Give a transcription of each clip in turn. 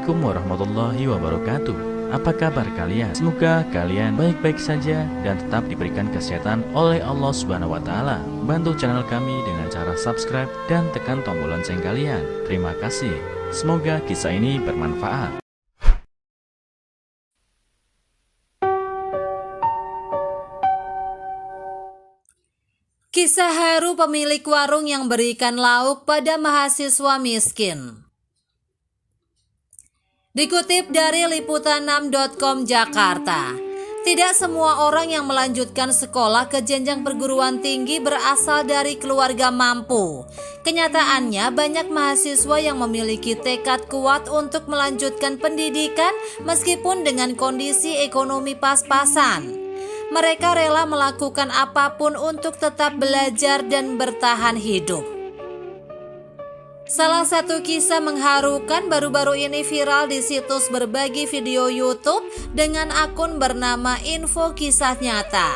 Assalamualaikum warahmatullahi wabarakatuh. Apa kabar kalian? Semoga kalian baik-baik saja dan tetap diberikan kesehatan oleh Allah Subhanahu wa taala. Bantu channel kami dengan cara subscribe dan tekan tombol lonceng kalian. Terima kasih. Semoga kisah ini bermanfaat. Kisah haru pemilik warung yang berikan lauk pada mahasiswa miskin. Dikutip dari liputan6.com Jakarta, tidak semua orang yang melanjutkan sekolah ke jenjang perguruan tinggi berasal dari keluarga mampu. Kenyataannya banyak mahasiswa yang memiliki tekad kuat untuk melanjutkan pendidikan meskipun dengan kondisi ekonomi pas-pasan. Mereka rela melakukan apapun untuk tetap belajar dan bertahan hidup. Salah satu kisah mengharukan baru-baru ini viral di situs berbagi video YouTube dengan akun bernama Info Kisah Nyata.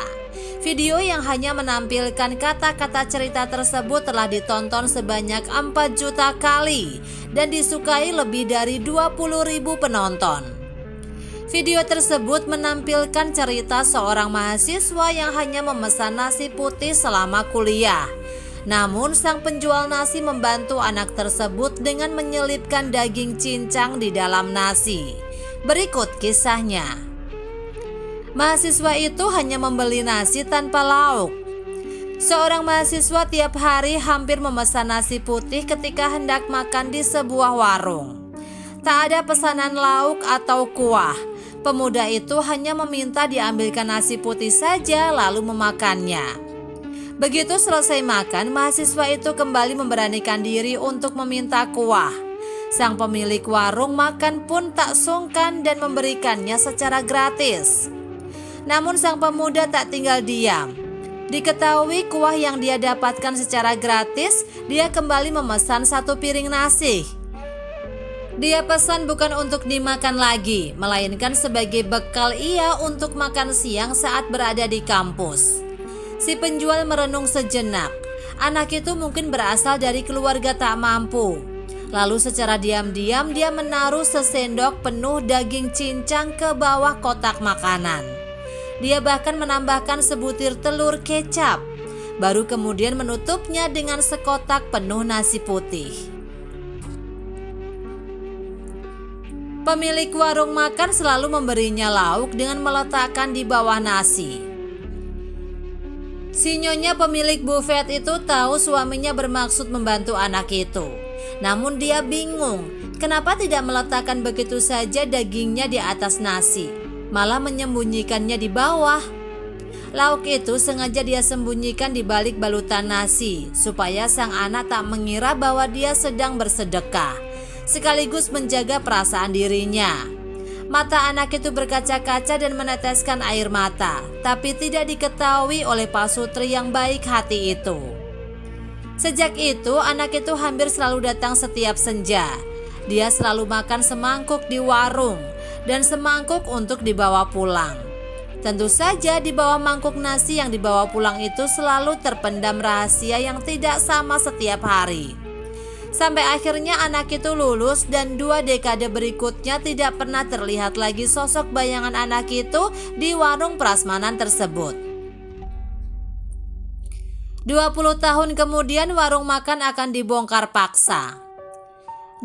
Video yang hanya menampilkan kata-kata cerita tersebut telah ditonton sebanyak 4 juta kali dan disukai lebih dari 20.000 penonton. Video tersebut menampilkan cerita seorang mahasiswa yang hanya memesan nasi putih selama kuliah. Namun sang penjual nasi membantu anak tersebut dengan menyelipkan daging cincang di dalam nasi. Berikut kisahnya. Mahasiswa itu hanya membeli nasi tanpa lauk. Seorang mahasiswa tiap hari hampir memesan nasi putih ketika hendak makan di sebuah warung. Tak ada pesanan lauk atau kuah. Pemuda itu hanya meminta diambilkan nasi putih saja lalu memakannya. Begitu selesai makan, mahasiswa itu kembali memberanikan diri untuk meminta kuah. Sang pemilik warung makan pun tak sungkan dan memberikannya secara gratis. Namun sang pemuda tak tinggal diam. Diketahui kuah yang dia dapatkan secara gratis, dia kembali memesan 1 piring nasi. Dia pesan bukan untuk dimakan lagi, melainkan sebagai bekal ia untuk makan siang saat berada di kampus. Si penjual merenung sejenak. Anak itu mungkin berasal dari keluarga tak mampu. Lalu secara diam-diam dia menaruh sesendok penuh daging cincang ke bawah kotak makanan. Dia bahkan menambahkan sebutir telur kecap. Baru kemudian menutupnya dengan sekotak penuh nasi putih. Pemilik warung makan selalu memberinya lauk dengan meletakkan di bawah nasi. Si nyonya pemilik buffet itu tahu suaminya bermaksud membantu anak itu. Namun dia bingung, kenapa tidak meletakkan begitu saja dagingnya di atas nasi, malah menyembunyikannya di bawah. Lauk itu sengaja dia sembunyikan di balik balutan nasi, supaya sang anak tak mengira bahwa dia sedang bersedekah, sekaligus menjaga perasaan dirinya. Mata anak itu berkaca-kaca dan meneteskan air mata, tapi tidak diketahui oleh Pak Sutri yang baik hati itu. Sejak itu, anak itu hampir selalu datang setiap senja. Dia selalu makan semangkuk di warung dan semangkuk untuk dibawa pulang. Tentu saja di bawah mangkuk nasi yang dibawa pulang itu selalu terpendam rahasia yang tidak sama setiap hari. Sampai akhirnya anak itu lulus dan 2 dekade berikutnya tidak pernah terlihat lagi sosok bayangan anak itu di warung prasmanan tersebut. 20 tahun kemudian warung makan akan dibongkar paksa.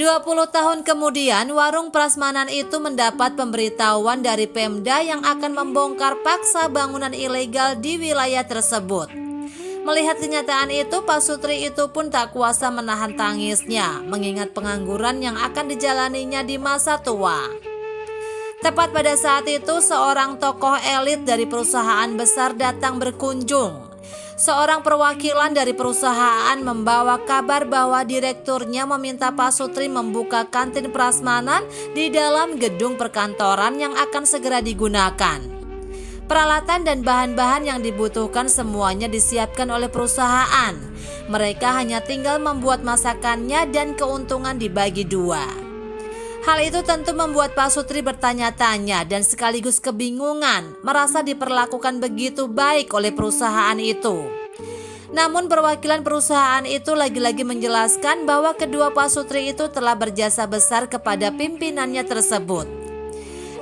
20 tahun kemudian warung prasmanan itu mendapat pemberitahuan dari Pemda yang akan membongkar paksa bangunan ilegal di wilayah tersebut. Melihat kenyataan itu, Pak Sutri itu pun tak kuasa menahan tangisnya, mengingat pengangguran yang akan dijalaninya di masa tua. Tepat pada saat itu, seorang tokoh elit dari perusahaan besar datang berkunjung. Seorang perwakilan dari perusahaan membawa kabar bahwa direkturnya meminta Pak Sutri membuka kantin prasmanan di dalam gedung perkantoran yang akan segera digunakan. Peralatan dan bahan-bahan yang dibutuhkan semuanya disiapkan oleh perusahaan. Mereka hanya tinggal membuat masakannya dan keuntungan dibagi 2. Hal itu tentu membuat Pak Sutri bertanya-tanya dan sekaligus kebingungan, merasa diperlakukan begitu baik oleh perusahaan itu. Namun perwakilan perusahaan itu lagi-lagi menjelaskan bahwa kedua pasutri itu telah berjasa besar kepada pimpinannya tersebut.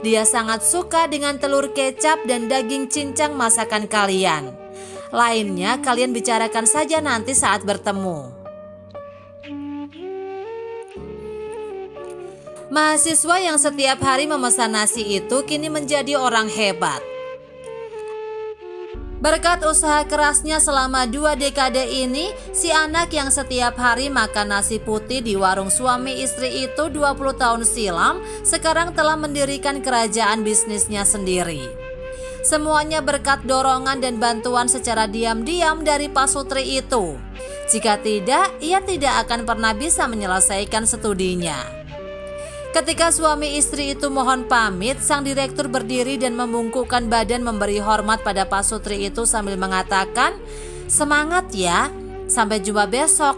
Dia sangat suka dengan telur kecap dan daging cincang masakan kalian. Lainnya kalian bicarakan saja nanti saat bertemu. Mahasiswa yang setiap hari memesan nasi itu kini menjadi orang hebat. Berkat usaha kerasnya selama 2 dekade ini, si anak yang setiap hari makan nasi putih di warung suami istri itu 20 tahun silam, sekarang telah mendirikan kerajaan bisnisnya sendiri. Semuanya berkat dorongan dan bantuan secara diam-diam dari pasutri itu. Jika tidak, ia tidak akan pernah bisa menyelesaikan studinya. Ketika suami istri itu mohon pamit, sang direktur berdiri dan membungkukkan badan memberi hormat pada pasutri itu sambil mengatakan, "Semangat ya, sampai jumpa besok.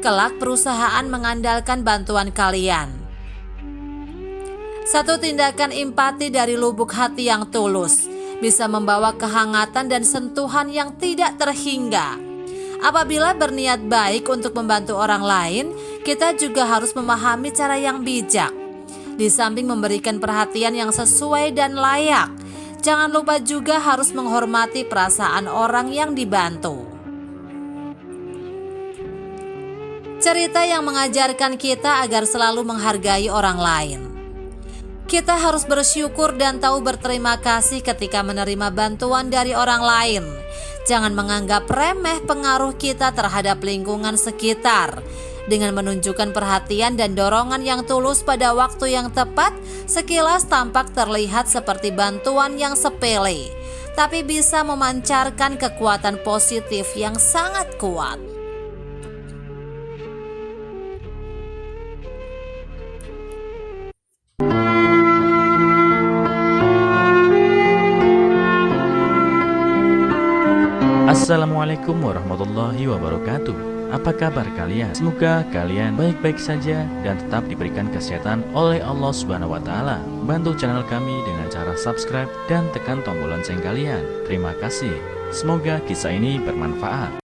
Kelak perusahaan mengandalkan bantuan kalian." Satu tindakan empati dari lubuk hati yang tulus bisa membawa kehangatan dan sentuhan yang tidak terhingga. Apabila berniat baik untuk membantu orang lain, kita juga harus memahami cara yang bijak. Di samping memberikan perhatian yang sesuai dan layak, jangan lupa juga harus menghormati perasaan orang yang dibantu. Cerita yang mengajarkan kita agar selalu menghargai orang lain. Kita harus bersyukur dan tahu berterima kasih ketika menerima bantuan dari orang lain. Jangan menganggap remeh pengaruh kita terhadap lingkungan sekitar. Dengan menunjukkan perhatian dan dorongan yang tulus pada waktu yang tepat, sekilas tampak terlihat seperti bantuan yang sepele, tapi bisa memancarkan kekuatan positif yang sangat kuat. Assalamualaikum warahmatullahi wabarakatuh. Apa kabar kalian? Semoga kalian baik-baik saja dan tetap diberikan kesehatan oleh Allah Subhanahu wa taala. Bantu channel kami dengan cara subscribe dan tekan tombol lonceng kalian. Terima kasih. Semoga kisah ini bermanfaat.